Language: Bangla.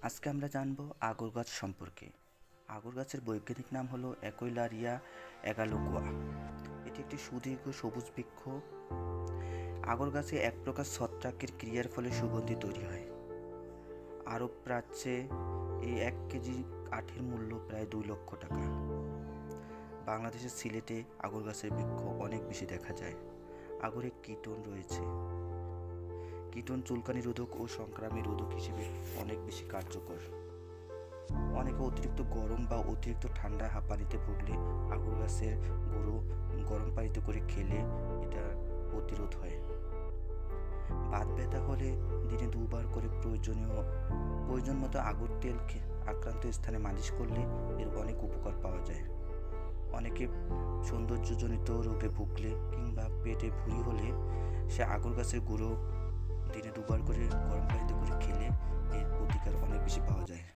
আজকে আমরা জানব আগর গাছ সম্পর্কে। আগর গাছের বৈজ্ঞানিক নাম হলো একইলারিয়া এগালোকুয়া। এটি একটি সুদীর্ঘ সবুজ বৃক্ষ। আগর গাছে এক প্রকার ছত্রাকের ক্রিয়ার ফলে সুগন্ধি তৈরি হয়। আরব প্রাচ্যে এই 1 কেজি কাঠের মূল্য প্রায় 2 লক্ষ টাকা। বাংলাদেশের সিলেটে আগর গাছের বৃক্ষ অনেক বেশি দেখা যায়। আগরে কীটন রয়েছে। কীটন চুলকানি রোধক ও সংক্রামী রোধক হিসেবে অনেক বেশি কার্যকর। অনেকে অতিরিক্ত গরম বা অতিরিক্ত ঠান্ডা পানিতে ভুগলে আগর গাছের গুঁড়ো গরম পানিতে করে খেলে এটা প্রতিরোধ হয়। বাত ব্যথা হলে দিনে 2 বার করে প্রয়োজন মতো আগর তেল আক্রান্ত স্থানে মালিশ করলে এর অনেক উপকার পাওয়া যায়। অনেকে সৌন্দর্যজনিত রোগে ভুগলে কিংবা পেটে ভুঁড়ি হলে সে আগর গাছের গুঁড়ো দিনে 2 বার করে গরম পানিতে করে খেলে এর